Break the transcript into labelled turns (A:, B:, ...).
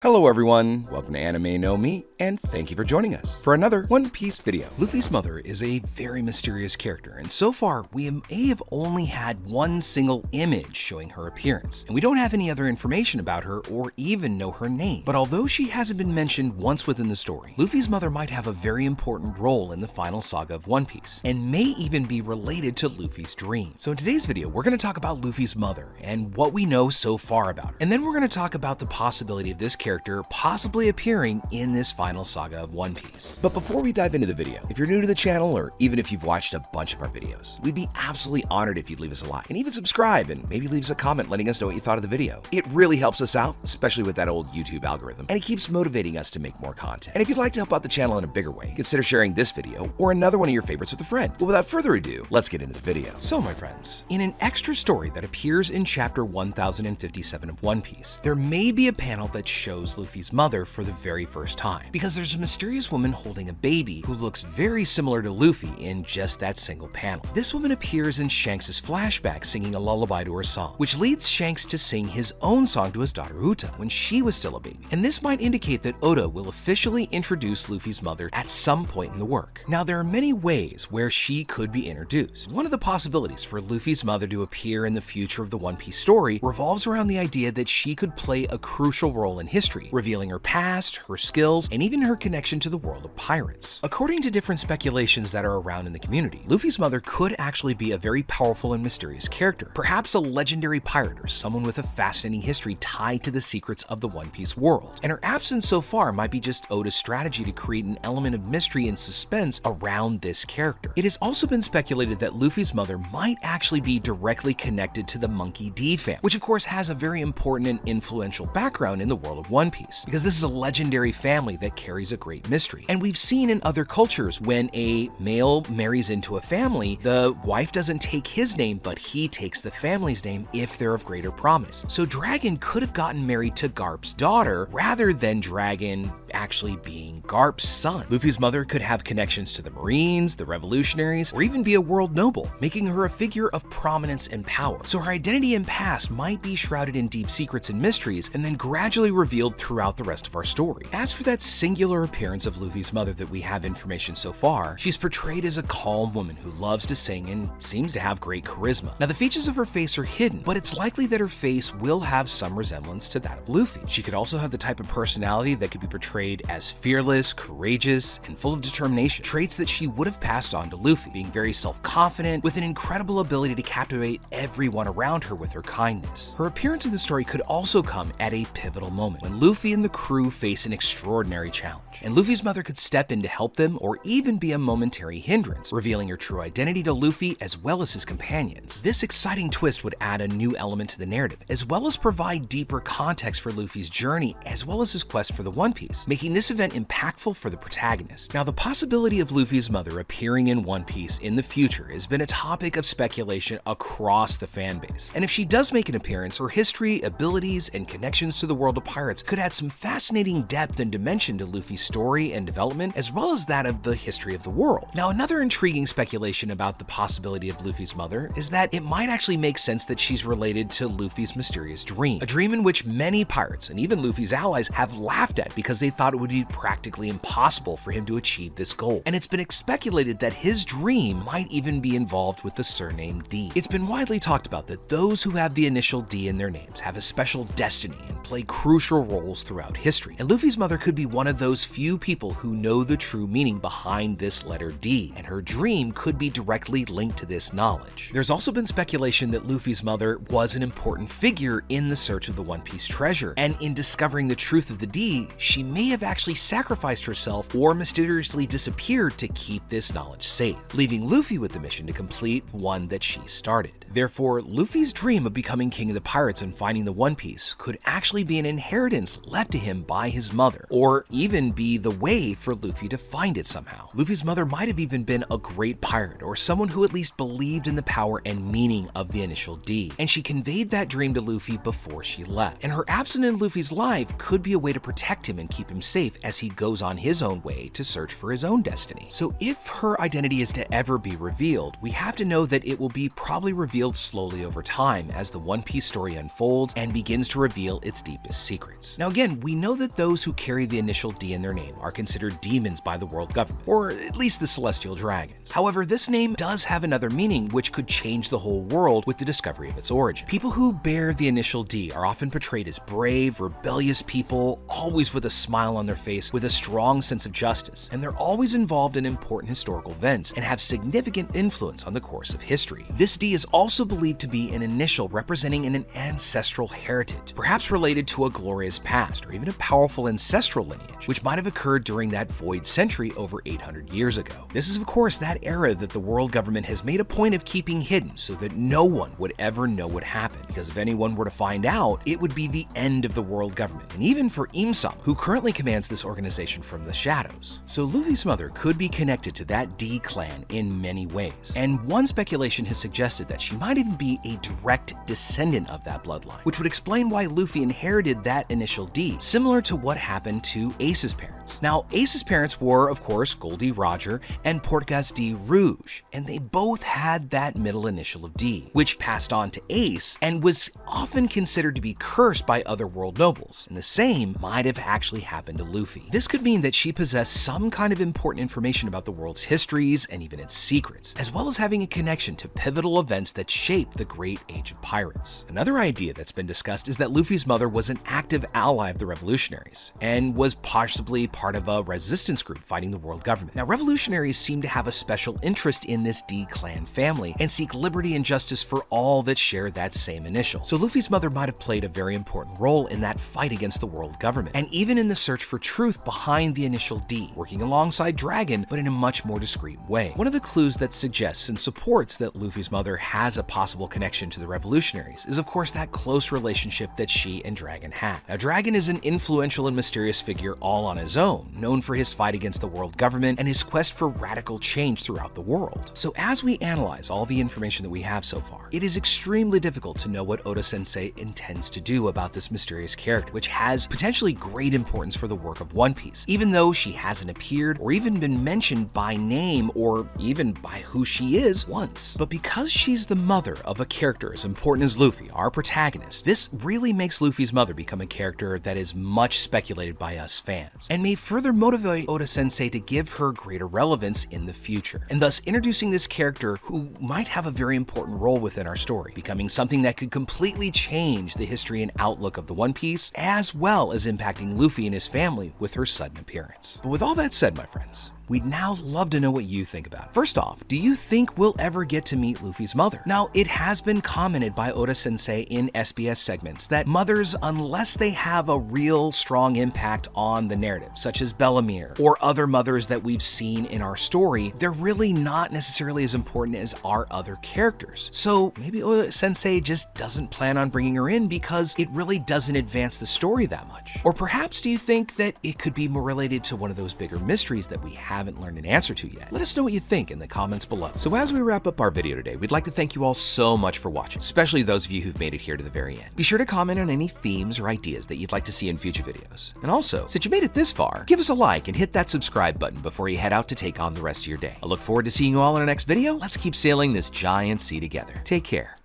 A: Hello everyone, welcome to Anime No Me, and thank you for joining us for another One Piece video. Luffy's mother is a very mysterious character, and so far we may have only had one single image showing her appearance, and we don't have any other information about her or even know her name. But although she hasn't been mentioned once within the story, Luffy's mother might have a very important role in the final saga of One Piece, and may even be related to Luffy's dream. So in today's video, we're going to talk about Luffy's mother and what we know so far about her, and then we're going to talk about the possibility of this character possibly appearing in this final saga of One Piece. But before we dive into the video, if you're new to the channel or even if you've watched a bunch of our videos, we'd be absolutely honored if you'd leave us a like and even subscribe and maybe leave us a comment letting us know what you thought of the video. It really helps us out, especially with that old YouTube algorithm, and it keeps motivating us to make more content. And if you'd like to help out the channel in a bigger way, consider sharing this video or another one of your favorites with a friend. But without further ado, let's get into the video. So my friends, in an extra story that appears in chapter 1057 of One Piece, there may be a panel that shows Luffy's mother for the very first time, because there's a mysterious woman holding a baby who looks very similar to Luffy in just that single panel. This woman appears in Shanks' flashback singing a lullaby to her song, which leads Shanks to sing his own song to his daughter Uta when she was still a baby. And this might indicate that Oda will officially introduce Luffy's mother at some point in the work. Now there are many ways where she could be introduced. One of the possibilities for Luffy's mother to appear in the future of the One Piece story revolves around the idea that she could play a crucial role in history, revealing her past, her skills, and even her connection to the world of pirates. According to different speculations that are around in the community, Luffy's mother could actually be a very powerful and mysterious character, perhaps a legendary pirate or someone with a fascinating history tied to the secrets of the One Piece world. And her absence so far might be just Oda's strategy to create an element of mystery and suspense around this character. It has also been speculated that Luffy's mother might actually be directly connected to the Monkey D family, which of course has a very important and influential background in the world of One Piece, because this is a legendary family that carries a great mystery. And we've seen in other cultures when a male marries into a family, the wife doesn't take his name, but he takes the family's name if they're of greater promise. So Dragon could have gotten married to Garp's daughter rather than Dragon actually being Garp's son. Luffy's mother could have connections to the Marines, the Revolutionaries, or even be a world noble, making her a figure of prominence and power. So her identity and past might be shrouded in deep secrets and mysteries, and then gradually revealed throughout the rest of our story. As for that singular appearance of Luffy's mother that we have information so far, she's portrayed as a calm woman who loves to sing and seems to have great charisma. Now the features of her face are hidden, but it's likely that her face will have some resemblance to that of Luffy. She could also have the type of personality that could be portrayed as fearless, courageous, and full of determination, traits that she would have passed on to Luffy, being very self-confident with an incredible ability to captivate everyone around her with her kindness. Her appearance in the story could also come at a pivotal moment when Luffy and the crew face an extraordinary challenge, and Luffy's mother could step in to help them or even be a momentary hindrance, revealing her true identity to Luffy as well as his companions. This exciting twist would add a new element to the narrative, as well as provide deeper context for Luffy's journey as well as his quest for the One Piece, making this event impactful for the protagonist. Now the possibility of Luffy's mother appearing in One Piece in the future has been a topic of speculation across the fan base, and if she does make an appearance, her history, abilities, and connections to the world of pirates could add some fascinating depth and dimension to Luffy's story and development, as well as that of the history of the world. Now another intriguing speculation about the possibility of Luffy's mother is that it might actually make sense that she's related to Luffy's mysterious dream, a dream in which many pirates and even Luffy's allies have laughed at because they thought it would be practically impossible for him to achieve this goal. And it's been speculated that his dream might even be involved with the surname D. It's been widely talked about that those who have the initial D in their names have a special destiny and play crucial roles throughout history. And Luffy's mother could be one of those few people who know the true meaning behind this letter D, and her dream could be directly linked to this knowledge. There's also been speculation that Luffy's mother was an important figure in the search of the One Piece treasure, and in discovering the truth of the D, she may have actually sacrificed herself or mysteriously disappeared to keep this knowledge safe, leaving Luffy with the mission to complete one that she started. Therefore, Luffy's dream of becoming king of the pirates and finding the One Piece could actually be an inheritance left to him by his mother, or even be the way for Luffy to find it somehow. Luffy's mother might have even been a great pirate, or someone who at least believed in the power and meaning of the initial D, and she conveyed that dream to Luffy before she left. And her absence in Luffy's life could be a way to protect him and keep him him safe as he goes on his own way to search for his own destiny. So if her identity is to ever be revealed, we have to know that it will be probably revealed slowly over time as the One Piece story unfolds and begins to reveal its deepest secrets. Now again, we know that those who carry the initial D in their name are considered demons by the world government, or at least the celestial dragons. However, this name does have another meaning which could change the whole world with the discovery of its origin. People who bear the initial D are often portrayed as brave, rebellious people, always with a smile on their face, with a strong sense of justice, and they're always involved in important historical events and have significant influence on the course of history. This D is also believed to be an initial representing an ancestral heritage, perhaps related to a glorious past or even a powerful ancestral lineage, which might have occurred during that void century over 800 years ago. This is of course that era that the world government has made a point of keeping hidden so that no one would ever know what happened, because if anyone were to find out, it would be the end of the world government, and even for Imsam, who currently commands this organization from the shadows. So Luffy's mother could be connected to that D clan in many ways, and one speculation has suggested that she might even be a direct descendant of that bloodline, which would explain why Luffy inherited that initial D, similar to what happened to Ace's parents. Now, Ace's parents were, of course, Goldie Roger and Portgas D Rouge, and they both had that middle initial of D, which passed on to Ace and was often considered to be cursed by other world nobles, and the same might have actually happened to Luffy. This could mean that she possessed some kind of important information about the world's histories and even its secrets, as well as having a connection to pivotal events that shaped the Great Age of Pirates. Another idea that's been discussed is that Luffy's mother was an active ally of the revolutionaries, and was possibly part of a resistance group fighting the world government. Now, revolutionaries seem to have a special interest in this D clan family and seek liberty and justice for all that share that same initial. So Luffy's mother might have played a very important role in that fight against the world government, and even in the search for truth behind the initial D, working alongside Dragon, but in a much more discreet way. One of the clues that suggests and supports that Luffy's mother has a possible connection to the revolutionaries is of course that close relationship that she and Dragon had. Now, Dragon is an influential and mysterious figure all on his own, known for his fight against the world government and his quest for radical change throughout the world. So as we analyze all the information that we have so far, it is extremely difficult to know what Oda-sensei intends to do about this mysterious character, which has potentially great importance for the work of One Piece, even though she hasn't appeared or even been mentioned by name or even by who she is once. But because she's the mother of a character as important as Luffy, our protagonist, this really makes Luffy's mother become a character that is much speculated by us fans, and may further motivate Oda-sensei to give her greater relevance in the future, and thus introducing this character who might have a very important role within our story, becoming something that could completely change the history and outlook of the One Piece, as well as impacting Luffy and his family with her sudden appearance. But with all that said, my friends, we'd now love to know what you think about it. First off, do you think we'll ever get to meet Luffy's mother? Now, it has been commented by Oda-sensei in SBS segments that mothers, unless they have a real strong impact on the narrative, such as Bellamere or other mothers that we've seen in our story, they're really not necessarily as important as our other characters. So maybe Oda-sensei just doesn't plan on bringing her in because it really doesn't advance the story that much. Or perhaps do you think that it could be more related to one of those bigger mysteries that we haven't learned an answer to yet? Let us know what you think in the comments below. So as we wrap up our video today, we'd like to thank you all so much for watching, especially those of you who've made it here to the very end. Be sure to comment on any themes or ideas that you'd like to see in future videos. And also, since you made it this far, give us a like and hit that subscribe button before you head out to take on the rest of your day. I look forward to seeing you all in our next video. Let's keep sailing this giant sea together. Take care.